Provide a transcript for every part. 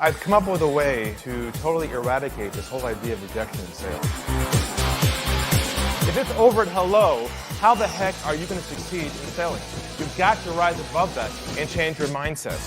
I've come up with a way to totally eradicate this whole idea of rejection in sales. If it's over at hello, how the heck are you going to succeed in selling? You've got to rise above that and change your mindset.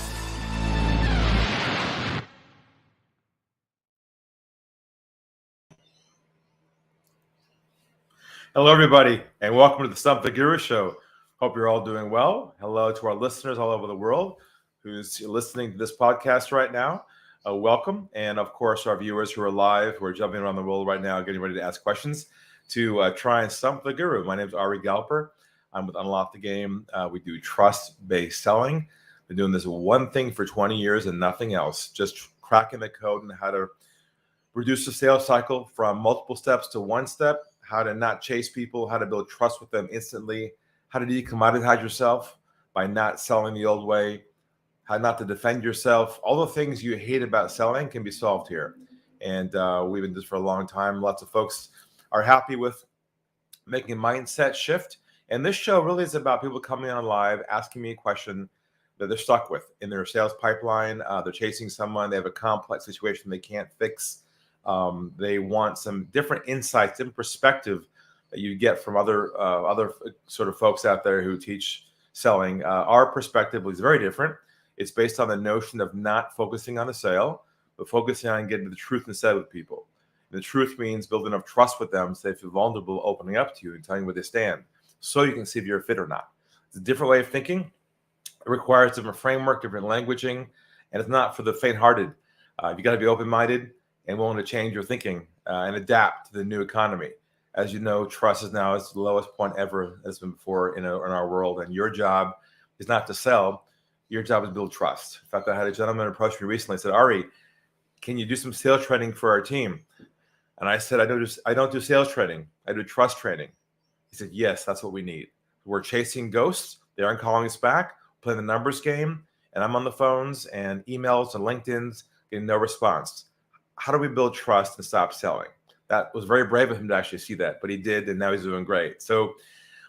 Hello, everybody, and welcome to the Stump The Guru Show. Hope you're all doing well. Hello to our listeners all over the world who's listening to this podcast right now. Welcome. And, of course, our viewers who are live, who are jumping around the world right now, getting ready to ask questions to try and stump the guru. My name is Ari Galper. I'm with Unlock the Game. We do trust-based selling. Been doing this one thing for 20 years and nothing else, just cracking the code and how to reduce the sales cycle from multiple steps to one step, how to not chase people, how to build trust with them instantly, how to decommoditize yourself by not selling the old way, how not to defend yourself. All the things you hate about selling can be solved here. And we've been doing this for a long time. Lots of folks are happy with making a mindset shift. And this show really is about people coming on live, asking me a question that they're stuck with in their sales pipeline. They're chasing someone. They have a complex situation they can't fix. They want some different insights, different perspective that you get from other sort of folks out there who teach selling. Our perspective is very different. It's based on the notion of not focusing on the sale, but focusing on getting the truth instead with people. And the truth means building enough trust with them so they feel vulnerable, opening up to you and telling you where they stand, so you can see if you're a fit or not. It's a different way of thinking. It requires different framework, different languaging, and it's not for the faint-hearted. You got to be open-minded and willing to change your thinking and adapt to the new economy. As you know, trust is now at the lowest point ever as been before in our world. And your job is not to sell. Your job is to build trust. In fact, I had a gentleman approach me recently and said, Ari, can you do some sales training for our team? And I said, I don't do sales training. I do trust training. He said, yes, that's what we need. We're chasing ghosts. They aren't calling us back, playing the numbers game. And I'm on the phones and emails and LinkedIn's getting no response. How do we build trust and stop selling? That was very brave of him to actually see that, but he did, and now he's doing great. So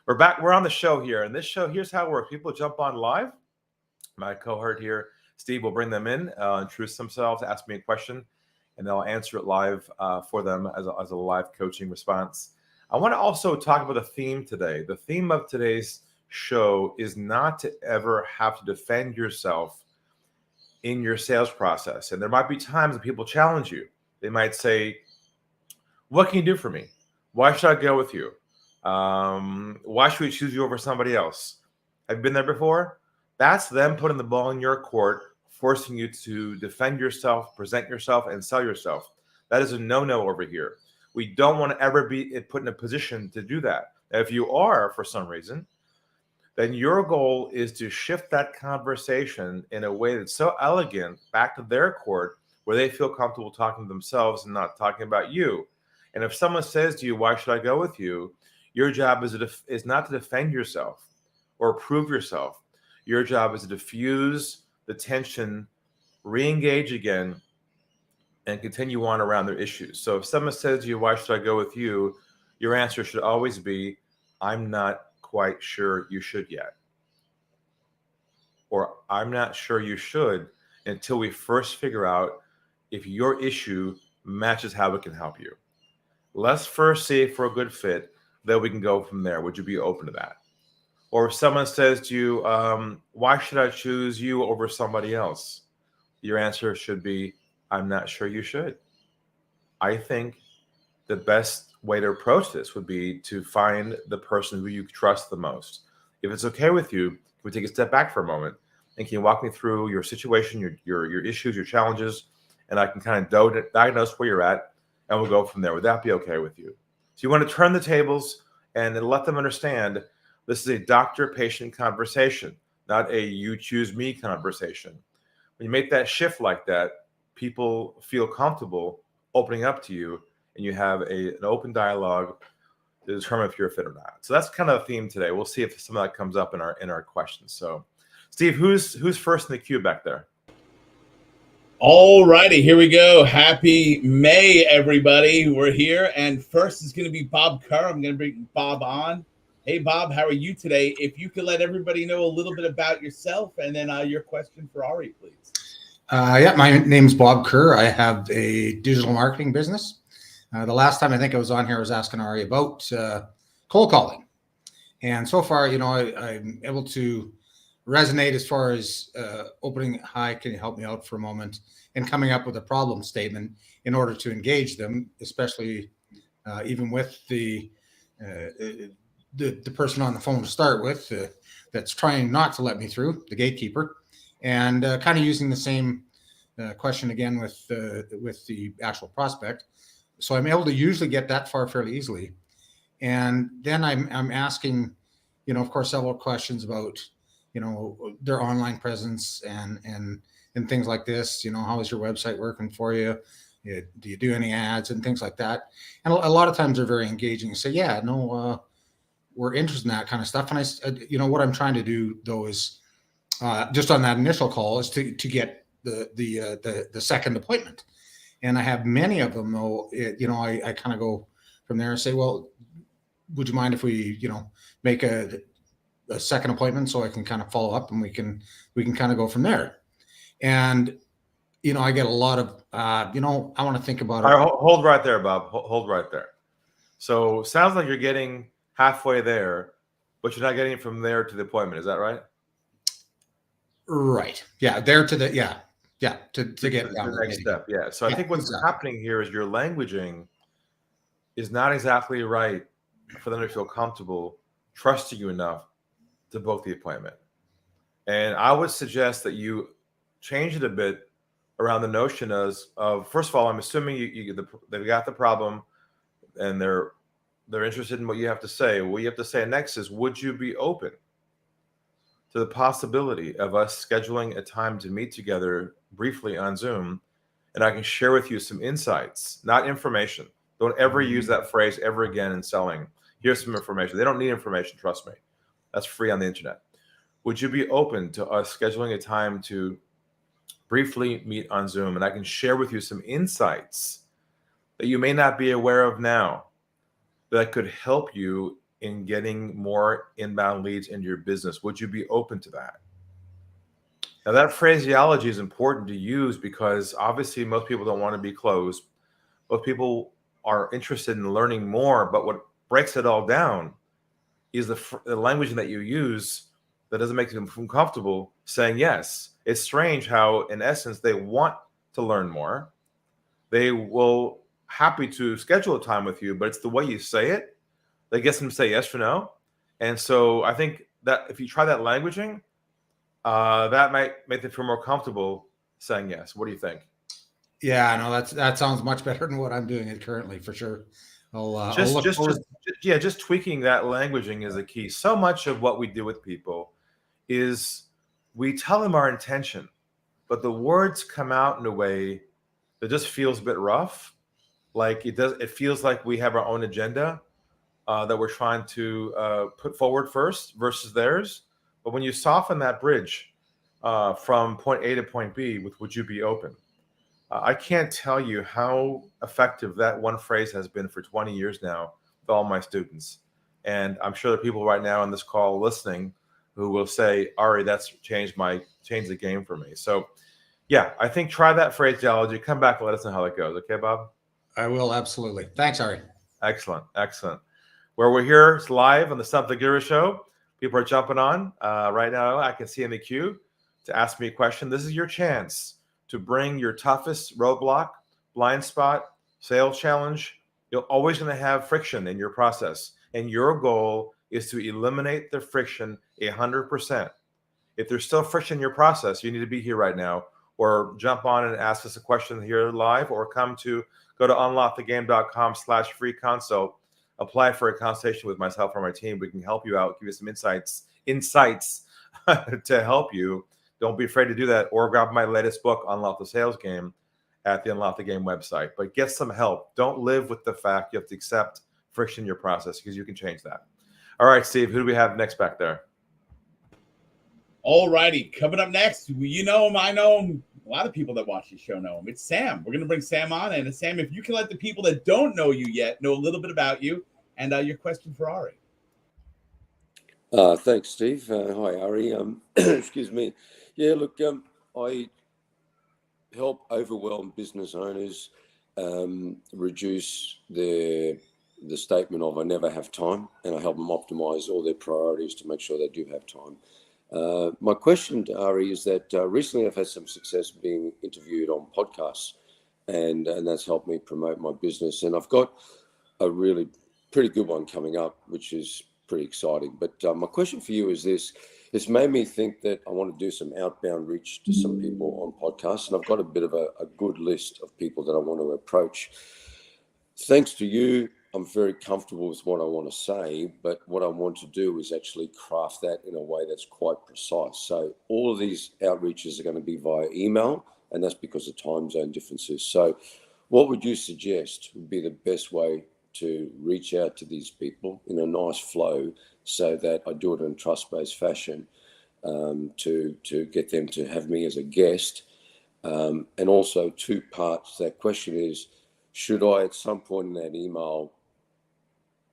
we're back. We're on the show here, and this show, here's how it works. People jump on live. My cohort here, Steve, will bring them in, introduce themselves, ask me a question, and they'll answer it live for them as a live coaching response. I want to also talk about the theme today. The theme of today's show is not to ever have to defend yourself in your sales process. And there might be times that people challenge you. They might say, what can you do for me? Why should I go with you? Why should we choose you over somebody else? Have you been there before? That's them putting the ball in your court, forcing you to defend yourself, present yourself, and sell yourself. That is a no-no over here. We don't want to ever be put in a position to do that. If you are, for some reason, then your goal is to shift that conversation in a way that's so elegant back to their court where they feel comfortable talking to themselves and not talking about you. And if someone says to you, why should I go with you? Your job is not to defend yourself or prove yourself. Your job is to diffuse the tension, re-engage again, and continue on around their issues. So if someone says to you, why should I go with you? Your answer should always be, I'm not quite sure you should yet. Or I'm not sure you should until we first figure out if your issue matches how it can help you. Let's first see if we're a good fit, then we can go from there. Would you be open to that? Or if someone says to you, why should I choose you over somebody else? Your answer should be, I'm not sure you should. I think the best way to approach this would be to find the person who you trust the most. If it's okay with you, can we take a step back for a moment and can you walk me through your situation, your issues, your challenges, and I can kind of diagnose where you're at, and we'll go from there. Would that be okay with you? So you want to turn the tables and let them understand this is a doctor-patient conversation, not a you choose me conversation. When you make that shift like that, people feel comfortable opening up to you, and you have an open dialogue to determine if you're a fit or not. So that's kind of the theme today. We'll see if some of that comes up in our questions. So, Steve, who's first in the queue back there? All righty, here we go. Happy May, everybody. We're here, and first is going to be Bob Kerr. I'm going to bring Bob on. Hey, Bob, how are you today? If you could let everybody know a little bit about yourself and then your question for Ari, please. Yeah, my name's Bob Kerr. I have a digital marketing business. The last time I think I was on here, I was asking Ari about cold calling. And so far, I'm able to resonate as far as opening, hi, can you help me out for a moment? And coming up with a problem statement in order to engage them, especially even with the person on the phone to start with that's trying not to let me through, the gatekeeper, and kind of using the same question again with the actual prospect. So I'm able to usually get that far fairly easily. And then I'm asking, of course, several questions about, their online presence and things like this. How is your website working for you? Do you do any ads and things like that? And a lot of times they're very engaging. Say, yeah, no, we're interested in that kind of stuff. And what I'm trying to do though is just on that initial call is to get the second appointment. And I have many of them though. I kind of go from there and say, well, would you mind if we, make a second appointment so I can kind of follow up and we can kind of go from there. And, I get a lot of, I want to think about it. All right, hold right there, Bob. Hold right there. So sounds like you're getting halfway there, but you're not getting from there to the appointment. Is that right? Right. Yeah. There to the, yeah. To get to the next step. Yeah. So I think what's happening here is your languaging is not exactly right for them to feel comfortable trusting you enough to book the appointment. And I would suggest that you change it a bit around the notion of first of all, I'm assuming they've got the problem and they're interested in what you have to say. What you have to say next is, would you be open to the possibility of us scheduling a time to meet together briefly on Zoom, and I can share with you some insights, not information. Don't ever use that phrase ever again in selling. Here's some information. They don't need information, trust me. That's free on the internet. Would you be open to us scheduling a time to briefly meet on Zoom, and I can share with you some insights that you may not be aware of now that could help you in getting more inbound leads into your business? Would you be open to that? Now, that phraseology is important to use because obviously most people don't want to be closed. Most people are interested in learning more, but what breaks it all down is the language that you use that doesn't make them feel comfortable saying yes. It's strange how, in essence, they want to learn more. They will happy to schedule a time with you, but it's the way you say it that gets them to say yes or no. And so I think that if you try that languaging, that might make them feel more comfortable saying yes. What do you think? Yeah, no, that sounds much better than what I'm doing it currently, for sure. Just tweaking that languaging is a key. So much of what we do with people is we tell them our intention, but the words come out in a way that just feels a bit rough. Like it feels like we have our own agenda that we're trying to put forward first versus theirs. But when you soften that bridge from point A to point B with "would you be open?" I can't tell you how effective that one phrase has been for 20 years now with all my students. And I'm sure there are people right now on this call listening who will say, Ari, that's changed the game for me. So yeah, I think try that phraseology. Come back and let us know how it goes. Okay, Bob? I will, absolutely. Thanks, Ari. Excellent. Where we're here live on the Stump The Guru show. People are jumping on right now. I can see in the queue to ask me a question. This is your chance to bring your toughest roadblock, blind spot, sales challenge. You're always going to have friction in your process. And your goal is to eliminate the friction 100%. If there's still friction in your process, you need to be here right now, or jump on and ask us a question here live, or go to unlockthegame.com/free consult. Apply for a consultation with myself or my team. We can help you out, give you some insights to help you. Don't be afraid to do that, or grab my latest book, Unlock the Sales Game, at the Unlock the Game website. But get some help. Don't live with the fact you have to accept friction in your process, because you can change that. All right, Steve, who do we have next back there? All righty. Coming up next, you know him, I know him. A lot of people that watch the show know him. It's Sam. We're going to bring Sam on. And Sam, if you can let the people that don't know you yet know a little bit about you and your question for Ari. Thanks, Steve. Hi, Ari. Excuse me. Yeah, look, I help overwhelmed business owners reduce the statement of "I never have time," and I help them optimize all their priorities to make sure they do have time. My question to Ari is that recently I've had some success being interviewed on podcasts, and that's helped me promote my business. And I've got a really pretty good one coming up, which is pretty exciting. But my question for you is this. It's made me think that I want to do some outbound reach to some people on podcasts, and I've got a bit of a good list of people that I want to approach. Thanks to you, I'm very comfortable with what I want to say, but what I want to do is actually craft that in a way that's quite precise. So all of these outreaches are going to be via email, and that's because of time zone differences. So what would you suggest would be the best way to reach out to these people in a nice flow so that I do it in a trust-based fashion to get them to have me as a guest? And also two parts to that question is, should I at some point in that email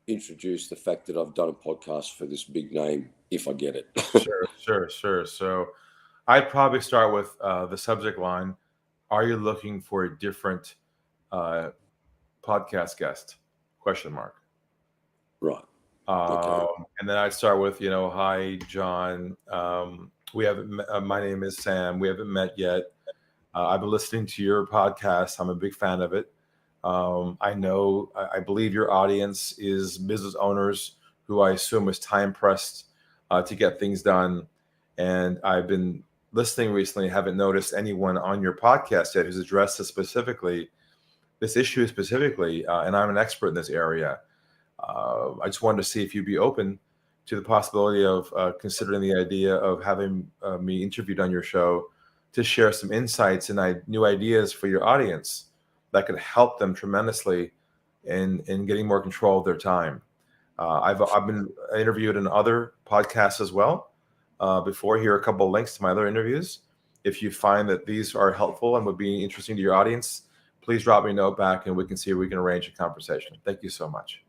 introduce the fact that I've done a podcast for this big name if I get it? Sure. So I'd probably start with the subject line. Are you looking for a different podcast guest? ? Right. Okay. And then I'd start with, hi, John. We haven't. My name is Sam. We haven't met yet. I've been listening to your podcast. I'm a big fan of it. I believe your audience is business owners who I assume is time pressed to get things done. And I've been listening recently, haven't noticed anyone on your podcast yet who's addressed this issue specifically, and I'm an expert in this area. I just wanted to see if you'd be open to the possibility of considering the idea of having me interviewed on your show to share some insights and new ideas for your audience that could help them tremendously in getting more control of their time. I've been interviewed in other podcasts as well before. Here are a couple of links to my other interviews. If you find that these are helpful and would be interesting to your audience, please drop me a note back and we can see if we can arrange a conversation. Thank you so much.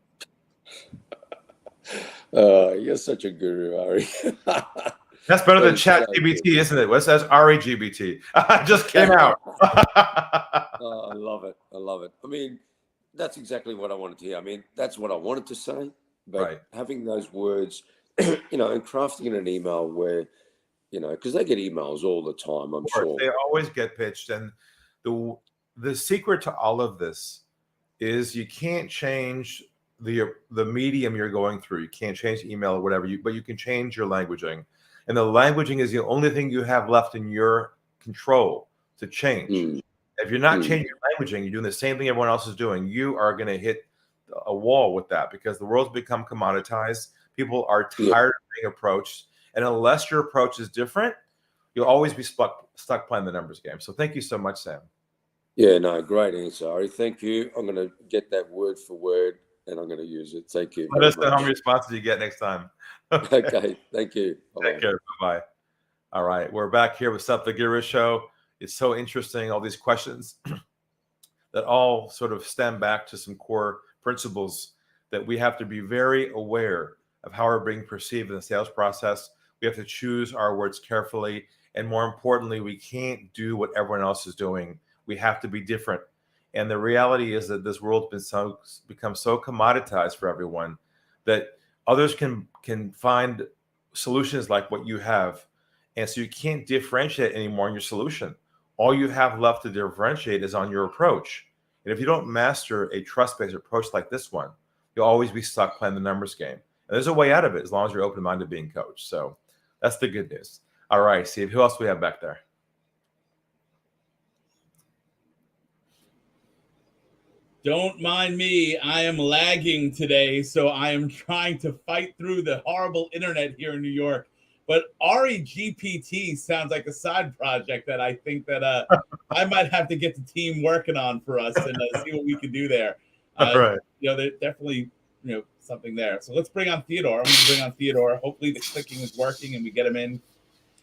You're such a guru, Ari. That's better than ChatGPT, isn't it? What's that? RAGBT. Just came out. I love it. I mean, that's exactly what I wanted to hear. I mean, that's what I wanted to say. But having those words, and crafting in an email where, because they get emails all the time, I'm sure. They always get pitched. And the secret to all of this is you can't change the medium you're going through. You can't change email or whatever, but you can change your languaging. And the languaging is the only thing you have left in your control to change. If you're not changing your languaging, you're doing the same thing everyone else is doing, you are going to hit a wall with that because the world's become commoditized. People are tired of being approached. And unless your approach is different, you'll always be stuck playing the numbers game. So thank you so much, Sam. Yeah, no, great answer, Ari. Thank you. I'm going to get that word for word and I'm going to use it. Thank you. Let us know how many responses you get next time. Okay. Thank you. Bye-bye. Take care. Bye-bye. All right. We're back here with Stump the Guru Show. It's so interesting, all these questions that all sort of stem back to some core principles that we have to be very aware of how we're being perceived in the sales process. We have to choose our words carefully. And more importantly, we can't do what everyone else is doing. We have to be different. And the reality is that this world's become so commoditized for everyone that others can find solutions like what you have. And so you can't differentiate anymore in your solution. All you have left to differentiate is on your approach. And if you don't master a trust-based approach like this one, you'll always be stuck playing the numbers game. And there's a way out of it as long as you're open-minded being coached. So that's the good news. All right, Steve, who else do we have back there? Don't mind me. I am lagging today, so I am trying to fight through the horrible internet here in New York. But Ari GPT sounds like a side project that I think that I might have to get the team working on for us and see what we can do there. Right. There's definitely something there. So let's bring on Theodore. I'm going to bring on Theodore. Hopefully the clicking is working and we get him in.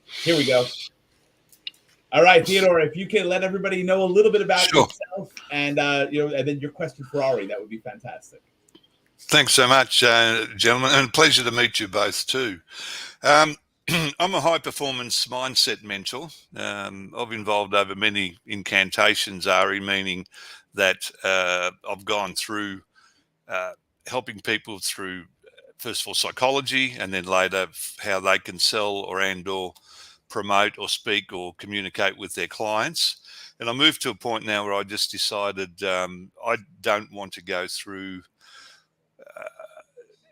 Here we go. All right, Theodore, if you can let everybody know a little bit about yourself and and then your question for Ari, that would be fantastic. Thanks so much, gentlemen, and pleasure to meet you both too. I'm a high performance mindset mentor. I've involved over many incantations, Ari, meaning that I've gone through helping people through, first of all, psychology, and then later how they can sell or promote or speak or communicate with their clients. And I moved to a point now where I just decided I don't want to go through,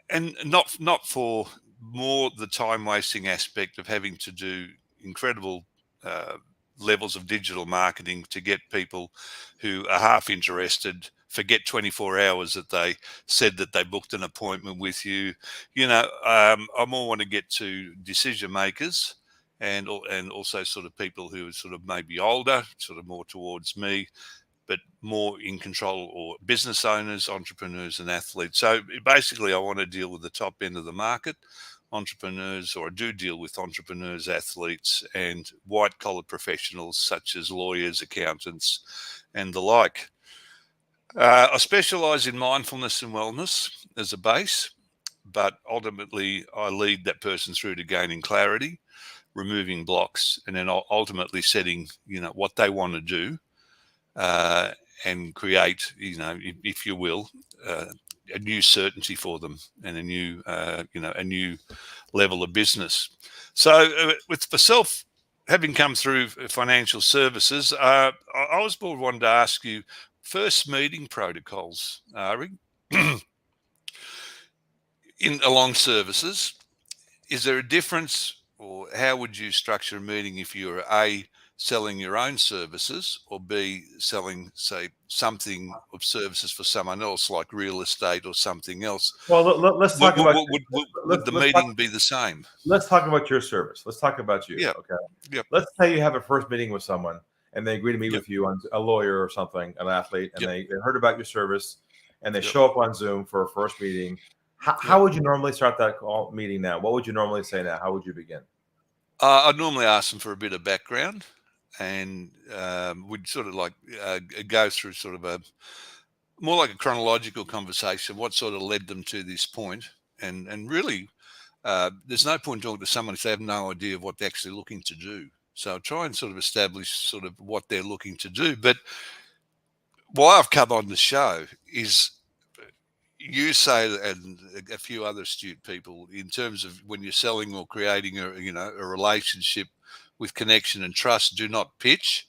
and not for more the time wasting aspect of having to do incredible uh, levels of digital marketing to get people who are half interested forget 24 hours that they said that they booked an appointment with you. I more want to get to decision makers and also sort of people who are sort of maybe older, sort of more towards me, but more in control, or business owners, entrepreneurs, and athletes. So basically, I want to deal with the top end of the market, entrepreneurs, or I do deal with entrepreneurs, athletes, and white collar professionals such as lawyers, accountants, and the like. I specialize in mindfulness and wellness as a base, but ultimately, I lead that person through to gaining clarity, removing blocks, and then ultimately setting, what they want to do, and create, if you will, a new certainty for them and a new level of business. So with myself, having come through financial services, I was wanted to ask you, first meeting protocols, Ari, along services. Is there a difference, or how would you structure a meeting if you were A, selling your own services, or B, selling, say, something of services for someone else, like real estate or something else? Well, let's talk about. Would the meeting be the same? Let's talk about your service. Let's talk about you. Yeah. Okay. Yep. Let's say you have a first meeting with someone, and they agree to meet Yep. with you, on a lawyer or something, an athlete, and Yep. they heard about your service, and they Yep. show up on Zoom for a first meeting. How would you normally start that call meeting now? What would you normally say now? How would you begin? I'd normally ask them for a bit of background, and we'd sort of like go through sort of a more like a chronological conversation, what sort of led them to this point, and really, there's no point talking to someone if they have no idea of what they're actually looking to do. So I'll try and sort of establish sort of what they're looking to do. But why I've come on the show is, you say, and a few other astute people, in terms of when you're selling or creating a relationship with connection and trust, do not pitch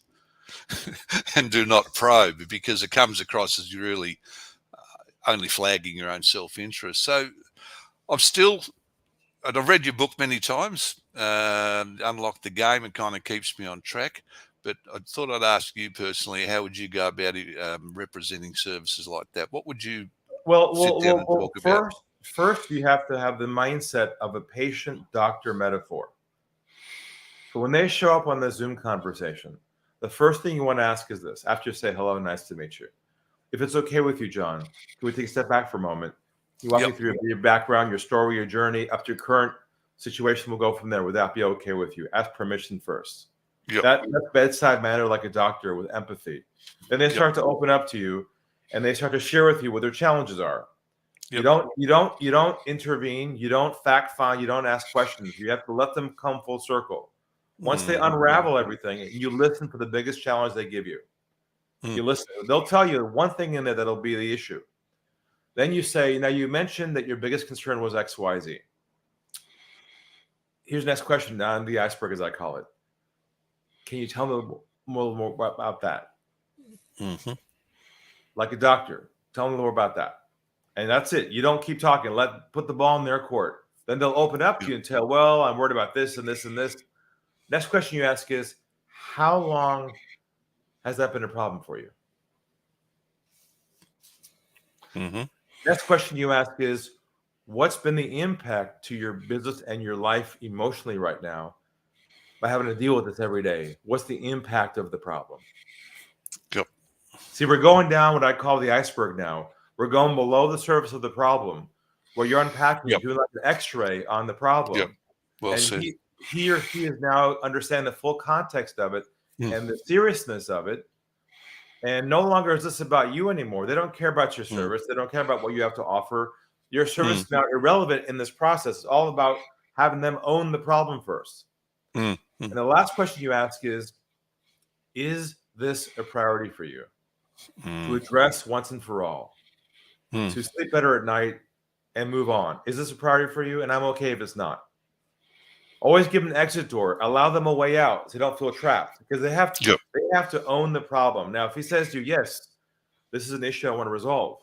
and do not probe, because it comes across as you're really only flagging your own self-interest. So I've read your book many times, Unlock the Game. It kind of keeps me on track. But I thought I'd ask you personally, how would you go about representing services like that? What would you sit down and talk about? First, you have to have the mindset of a patient-doctor metaphor. So when they show up on the Zoom conversation, the first thing you want to ask is this: after you say hello, nice to meet you. If it's okay with you, John, can we take a step back for a moment? You walk me through your background, your story, your journey up to your current situation. We'll go from there. Would that be okay with you? Ask permission first. Yep. That's bedside manner, like a doctor, with empathy. Then they start to open up to you, and they start to share with you what their challenges are. Yep. You don't intervene. You don't fact find. You don't ask questions. You have to let them come full circle. Once they unravel everything, you listen for the biggest challenge they give you. You listen. They'll tell you one thing in there that'll be the issue. Then you say, now you mentioned that your biggest concern was X, Y, Z. Here's the next question on the iceberg, as I call it. Can you tell me a little more about that? Mm-hmm. Like a doctor, tell me more about that. And that's it. You don't keep talking. Put the ball in their court. Then they'll open up to you and tell, well, I'm worried about this and this and this. Next question you ask is, how long has that been a problem for you? Mm-hmm. Next question you ask is, what's been the impact to your business and your life emotionally right now by having to deal with this every day? What's the impact of the problem? Yep. See, we're going down what I call the iceberg now. We're going below the surface of the problem, where you're unpacking, doing like an X-ray on the problem. Yep. Well and said. He or she is now understanding the full context of it and the seriousness of it. And no longer is this about you anymore. They don't care about your service. They don't care about what you have to offer. Your service is now irrelevant in this process. It's all about having them own the problem first. Mm. And the last question you ask is this a priority for you to address once and for all, to sleep better at night and move on? Is this a priority for you? And I'm okay if it's not. Always give them an exit door. Allow them a way out so they don't feel trapped, because they have to own the problem. Now, if he says to you, yes, this is an issue I want to resolve,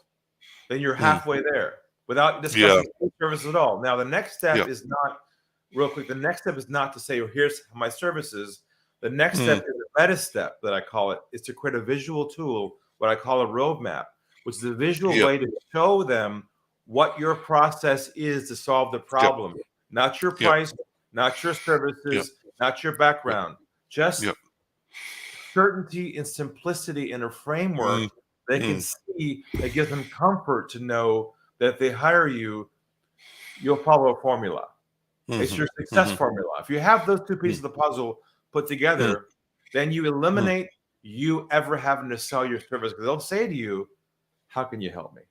then you're halfway there without discussing services at all. Now, the next step is not, real quick, the next step is not to say, well, here's my services. The next step is a meta step, that I call it, is to create a visual tool, what I call a roadmap, which is a visual way to show them what your process is to solve the problem. Not your price, not your services, not your background, just certainty and simplicity in a framework they can see, that gives them comfort to know that if they hire you, you'll follow a formula. It's your success formula. If you have those two pieces of the puzzle put together, then you eliminate you ever having to sell your service, because they'll say to you, how can you help me?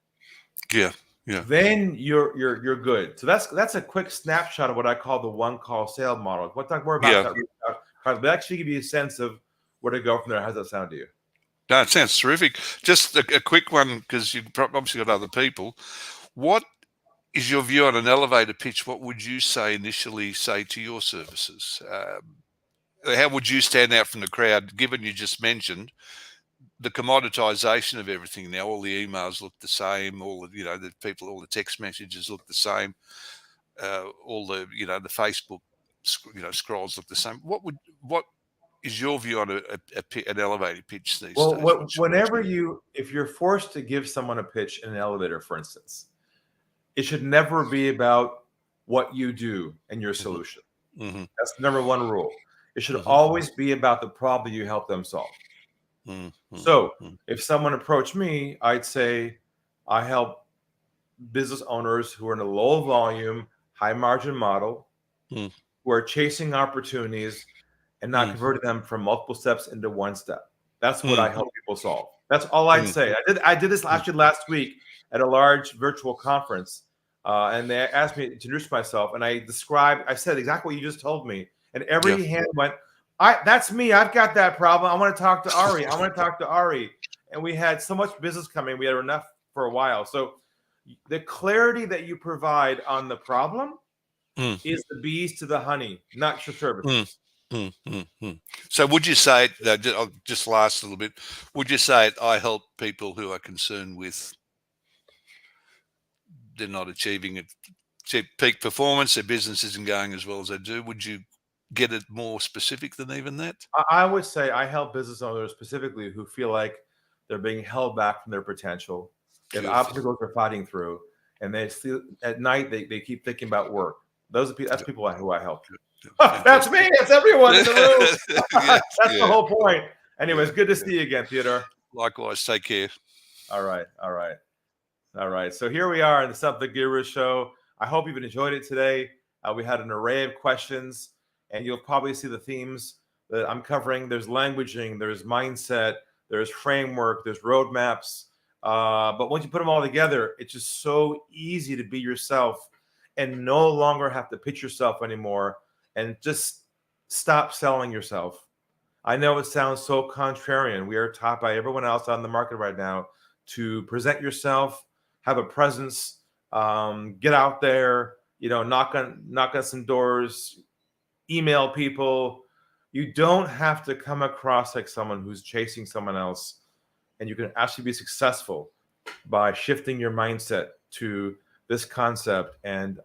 Then you're good. So that's a quick snapshot of what I call the one call sale model. We'll talk more about that, but actually give you a sense of where to go from there. How's that sound to you? No, it sounds terrific. Just a quick one, because you've obviously got other people. What is your view on an elevator pitch? What would you initially say to your services? How would you stand out from the crowd, given you just mentioned the commoditization of everything now? All the emails look the same. All the, the people, all the text messages look the same. All the, the Facebook, scrolls look the same. What is your view on an elevator pitch these days? Whenever if you're forced to give someone a pitch in an elevator, for instance, it should never be about what you do and your solution. That's the number one rule. It should always be about the problem you help them solve. So if someone approached me, I'd say I help business owners who are in a low volume, high margin model, who are chasing opportunities and not converting them from multiple steps into one step. That's what I help people solve. That's all I'd say. I did this actually last week at a large virtual conference, and they asked me to introduce myself, and I said exactly what you just told me, and every hand went, that's me. I've got that problem. I want to talk to Ari. And we had so much business coming. We had enough for a while. So the clarity that you provide on the problem is the bees to the honey, not your services. So would you say, I'll just last a little bit, would you say I help people who are concerned with they're not achieving peak performance, their business isn't going as well as they do? Would you get it more specific than even that? I would say I help business owners specifically who feel like they're being held back from their potential. They have obstacles they're fighting through, and they sleep at night. They keep thinking about work. That's people who I help. That's me. It's everyone in the room. That's the whole point. Anyways, good to see you again, Theodore. Likewise. Take care. All right. So here we are in the Stump The Guru show. I hope you've enjoyed it today. We had an array of questions, and you'll probably see the themes that I'm covering. There's languaging, there's mindset, there's framework, there's roadmaps. But once you put them all together, it's just so easy to be yourself and no longer have to pitch yourself anymore, and just stop selling yourself. I know it sounds so contrarian. We are taught by everyone else on the market right now to present yourself, have a presence, get out there, knock on some doors, email people. You don't have to come across like someone who's chasing someone else, and you can actually be successful by shifting your mindset to this concept. And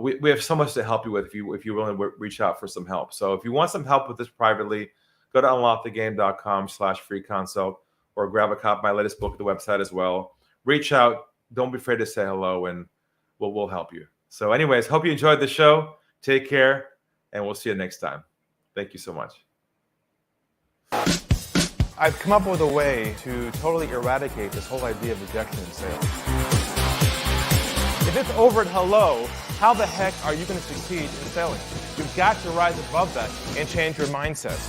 we have so much to help you with if you're willing to reach out for some help. So if you want some help with this privately, go to unlockthegame.com/free consult, or grab a copy of my latest book at the website as well. Reach out. Don't be afraid to say hello, and we'll help you. So anyways, hope you enjoyed the show. Take care, and we'll see you next time. Thank you so much. I've come up with a way to totally eradicate this whole idea of objection in sales. If it's over at hello, how the heck are you going to succeed in selling? You've got to rise above that and change your mindset.